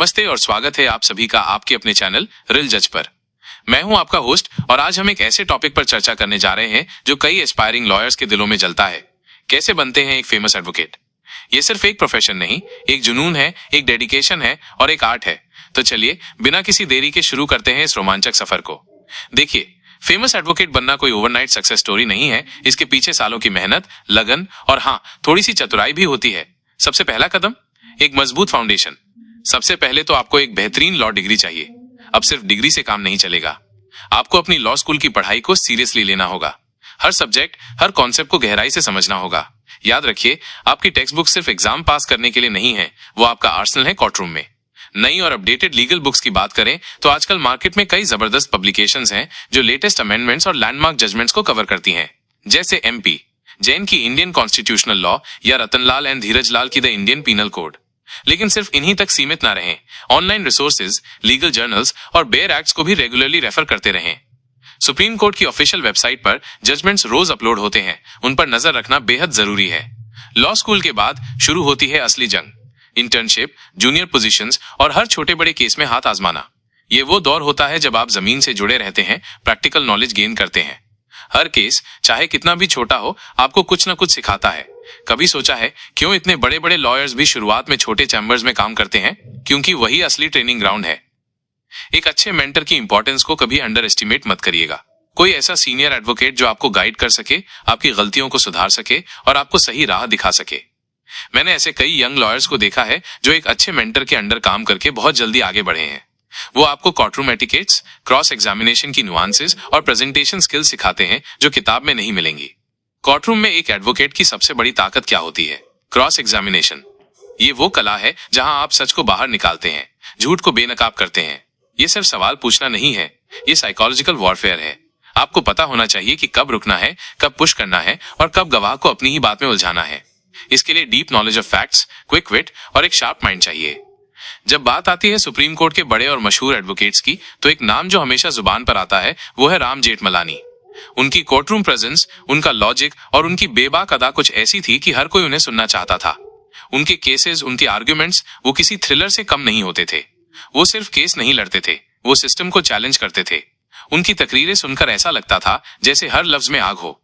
नमस्ते और स्वागत है आप सभी का आपके अपने चैनल रिल जज पर। मैं हूं आपका होस्ट और आज हम एक ऐसे टॉपिक पर चर्चा करने जा रहे हैं जो कई एस्पायरिंग लॉयर्स के दिलों में जलता है। कैसे बनते हैं एक फेमस एडवोकेट। ये सिर्फ एक प्रोफेशन नहीं, एक जुनून है, एक डेडिकेशन है और एक आर्ट है। तो चलिए बिना किसी देरी के शुरू करते हैं इस रोमांचक सफर को। देखिए, फेमस एडवोकेट बनना कोई ओवरनाइट सक्सेस स्टोरी नहीं है। इसके पीछे सालों की मेहनत, लगन और हाँ, थोड़ी सी चतुराई भी होती है। सबसे पहला कदम, एक मजबूत फाउंडेशन। सबसे पहले तो आपको एक बेहतरीन लॉ डिग्री चाहिए। अब सिर्फ डिग्री से काम नहीं चलेगा, आपको अपनी लॉ स्कूल की पढ़ाई को सीरियसली लेना होगा। हर सब्जेक्ट, हर कॉन्सेप्ट को गहराई से समझना होगा। याद रखिए, आपकी टेक्स्ट बुक सिर्फ एग्जाम पास करने के लिए नहीं है, वो आपका आर्सेनल है कोर्टरूम में। नई और अपडेटेड लीगल बुक्स की बात करें तो आजकल मार्केट में कई जबरदस्त पब्लिकेशंस हैं जो लेटेस्ट अमेंडमेंट्स और लैंडमार्क जजमेंट्स को कवर करती हैं। जैसे MP जैन की इंडियन कॉन्स्टिट्यूशनल लॉ या रतनलाल एंड धीरज लाल की द इंडियन पीनल कोड। लेकिन सिर्फ इन्हीं तक सीमित ना रहें, ऑनलाइन रिसोर्सेज, लीगल जर्नल्स और बेयर एक्ट्स को भी रेगुलरली रेफर करते रहें। सुप्रीम कोर्ट की ऑफिशियल वेबसाइट पर जजमेंट्स रोज अपलोड होते हैं, उन पर नजर रखना बेहद जरूरी है। लॉ स्कूल के बाद शुरू होती है असली जंग। इंटर्नशिप, जूनियर पोजीशंस और हर छोटे बड़े केस में हाथ आजमाना। ये वो दौर होता है जब आप जमीन से जुड़े रहते हैं, प्रैक्टिकल नॉलेज गेन करते हैं। हर केस, चाहे कितना भी छोटा हो, आपको कुछ ना कुछ सिखाता है। कभी सोचा है क्यों इतने बड़े बड़े लॉयर्स भी शुरुआत में छोटे चैम्बर्स में काम करते हैं? क्योंकि वही असली ट्रेनिंग ग्राउंड है। एक अच्छे मेंटर की इंपॉर्टेंस को कभी अंडर एस्टिमेट मत करिएगा। कोई ऐसा सीनियर एडवोकेट जो आपको गाइड कर सके, आपकी गलतियों को सुधार सके और आपको सही राह दिखा सके। मैंने ऐसे कई यंग लॉयर्स को देखा है जो एक अच्छे मेंटर के अंडर काम करके बहुत जल्दी आगे बढ़े हैं। वो आपको कोर्टरूम एटिकेट्स, क्रॉस एग्जामिनेशन की नुआंसेस और प्रेजेंटेशन स्किल्स सिखाते हैं जो किताब में नहीं मिलेंगी। कोर्टरूम में एक एडवोकेट की सबसे बड़ी ताकत क्या होती है? Cross examination. ये वो कला है जहां आप सच को बाहर निकालते हैं, झूठ को बेनकाब करते हैं। ये सिर्फ सवाल पूछना नहीं है, ये साइकोलॉजिकल वॉरफेयर है। आपको पता होना चाहिए कि कब रुकना है, कब पुश करना है और कब गवाह को अपनी ही बात में उलझाना है। इसके लिए deep knowledge of facts, quick wit और एक शार्प माइंड चाहिए। जब बात आती है सुप्रीम कोर्ट के बड़े और मशहूर एडवोकेट्स की, तो एक नाम जो हमेशा जुबान पर आता है वो है राम जेठमलानी। उनकी कोर्टरूम प्रेजेंस, उनका लॉजिक और उनकी बेबाक अदा कुछ ऐसी थी कि हर कोई उन्हें सुनना चाहता था। उनके केसेस, उनके आर्ग्यूमेंट्स वो किसी थ्रिलर से कम नहीं होते थे। वो सिर्फ केस नहीं लड़ते थे, वो सिस्टम को चैलेंज करते थे। उनकी तकरीरें सुनकर ऐसा लगता था जैसे हर लफ्ज में आग हो।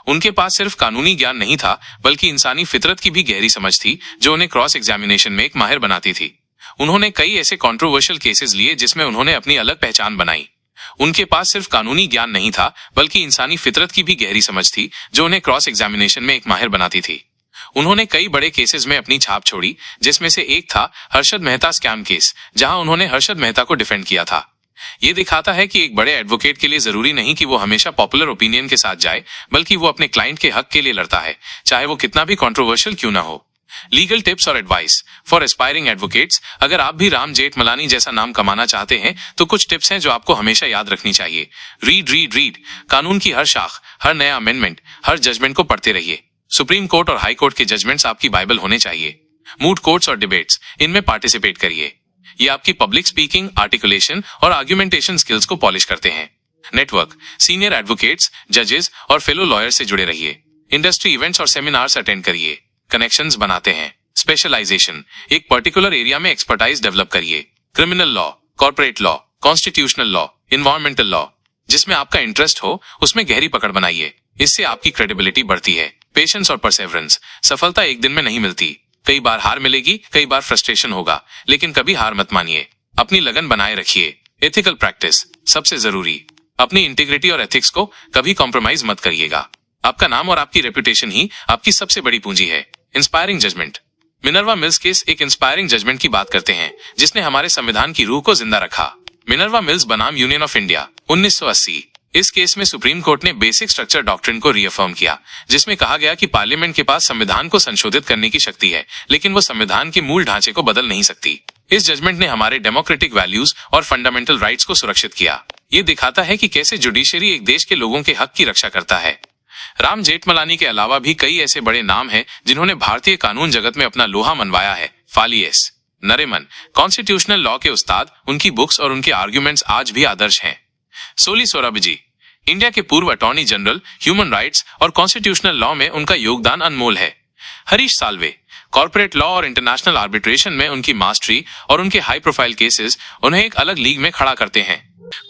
उनके पास सिर्फ कानूनी ज्ञान नहीं था, बल्कि इंसानी फितरत की भी गहरी समझ थी जो उन्हें क्रॉस एग्जामिनेशन में एक माहिर बनाती थी। उन्होंने कई ऐसे कंट्रोवर्शियल केसेस लिए जिसमें उन्होंने अपनी अलग पहचान बनाई। उनके पास सिर्फ कानूनी ज्ञान नहीं था, बल्कि इंसानी फितरत की भी गहरी समझ थी जो उन्हें क्रॉस एग्जामिनेशन में एक माहिर बनाती थी। उन्होंने कई बड़े केसेस में अपनी छाप छोड़ी, जिसमें से एक था हर्षद मेहता स्कैम केस, जहां उन्होंने हर्षद मेहता को डिफेंड किया था। ये दिखाता है कि एक बड़े एडवोकेट के लिए जरूरी नहीं कि वो हमेशा पॉपुलर ओपिनियन के साथ जाए, बल्कि वो अपने क्लाइंट के हक के लिए लड़ता है, चाहे वो कितना भी कंट्रोवर्शियल क्यों ना हो। लीगल टिप्स और एडवाइस फॉर एस्पायरिंग एडवोकेट्स। अगर आप भी राम जेठमलानी जैसा नाम कमाना चाहते हैं तो कुछ टिप्स हैं जो आपको हमेशा याद रखनी चाहिए। Read read read. कानून की हर शाख, हर नया अमेंडमेंट, हर जजमेंट को पढ़ते रहिए। सुप्रीम कोर्ट और हाई कोर्ट के जजमेंट्स आपकी बाइबल होने चाहिए। मूड कोर्ट्स और डिबेट्स, इनमें पार्टिसिपेट करिए। ये आपकी पब्लिक स्पीकिंग, आर्टिकुलेशन और आर्ग्यूमेंटेशन स्किल्स को पॉलिश करते हैं। नेटवर्क, सीनियर एडवोकेट्स, जजेस और फेलो लॉयर्स से जुड़े रहिए। इंडस्ट्री इवेंट्स और सेमिनार्स अटेंड करिए। कनेक्शंस बनाते हैं। स्पेशलाइजेशन, एक पर्टिकुलर एरिया में एक्सपर्टाइज डेवलप करिए। Criminal law, corporate law, constitutional law, environmental law, जिसमें आपका इंटरेस्ट हो उसमें गहरी पकड़ बनाइए। इससे आपकी क्रेडिबिलिटी बढ़ती है। पेशेंस और परसेवरेंस, सफलता एक दिन में नहीं मिलती। कई बार हार मिलेगी, कई बार फ्रस्ट्रेशन होगा, लेकिन कभी हार मत मानिए। अपनी लगन बनाए रखिए। एथिकल प्रैक्टिस, सबसे जरूरी। अपनी इंटीग्रिटी और एथिक्स को कभी कॉम्प्रोमाइज मत करिएगा। आपका नाम और आपकी रेपुटेशन ही आपकी सबसे बड़ी पूंजी है। Inspiring judgment. Minerva Mills case एक इंस्पायरिंग जजमेंट की बात करते हैं जिसने हमारे संविधान की रूह को जिंदा रखा। मिनर्वा मिल्स बनाम यूनियन ऑफ इंडिया, 1980। इस केस में सुप्रीम कोर्ट ने बेसिक स्ट्रक्चर डॉक्ट्रिन को रीअफर्म किया, जिसमें कहा गया कि पार्लियामेंट के पास संविधान को संशोधित करने की शक्ति है, लेकिन वो संविधान के मूल ढांचे को बदल नहीं सकती। इस जजमेंट ने हमारे डेमोक्रेटिक वैल्यूज और फंडामेंटल राइट्स को सुरक्षित किया। ये दिखाता है कि कैसे जुडिशरी एक देश के लोगों के हक की रक्षा करता है। राम जेठमलानी के अलावा भी कई ऐसे बड़े नाम हैं जिन्होंने भारतीय कानून जगत में अपना लोहा मनवाया है। Fali S Nariman, constitutional law के उस्ताद, उनकी बुक्स और उनके आर्ग्यूमेंट्स आज भी आदर्श हैं। सोली सोराबजी, इंडिया के पूर्व अटॉर्नी जनरल, ह्यूमन राइट्स और कॉन्स्टिट्यूशनल लॉ में उनका योगदान अनमोल है। हरीश साल्वे। कॉर्पोरेट लॉ और इंटरनेशनल आर्बिट्रेशन में उनकी मास्टरी और उनके हाई प्रोफाइल केसेस उन्हें एक अलग लीग में खड़ा करते हैं।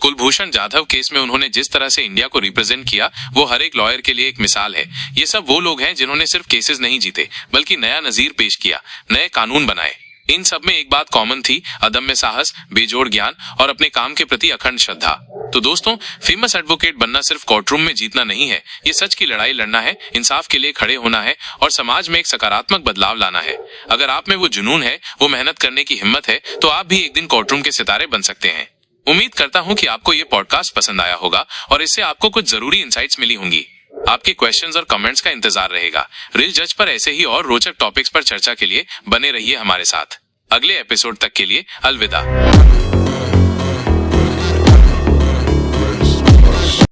कुलभूषण जाधव केस में उन्होंने जिस तरह से इंडिया को रिप्रेजेंट किया वो हर एक लॉयर के लिए एक मिसाल है। ये सब वो लोग हैं जिन्होंने सिर्फ केसेस नहीं जीते बल्कि नया नजीर पेश किया, नए कानून बनाए। इन सब में एक बात कॉमन थी, अदम्य साहस, बेजोड़ ज्ञान और अपने काम के प्रति अखंड श्रद्धा। तो दोस्तों, फेमस एडवोकेट बनना सिर्फ कोर्टरूम में जीतना नहीं है, ये सच की लड़ाई लड़ना है, इंसाफ के लिए खड़े होना है और समाज में एक सकारात्मक बदलाव लाना है। अगर आप में वो जुनून है, वो मेहनत करने की हिम्मत है, तो आप भी एक दिन कोर्टरूम के सितारे बन सकते हैं। उम्मीद करता हूं कि आपको ये पॉडकास्ट पसंद आया होगा और इससे आपको कुछ जरूरी इंसाइट्स मिली होंगी। आपके क्वेश्चंस और कमेंट्स का इंतजार रहेगा। रिल जज पर ऐसे ही और रोचक टॉपिक्स पर चर्चा के लिए बने रहिए हमारे साथ। अगले एपिसोड तक के लिए अलविदा।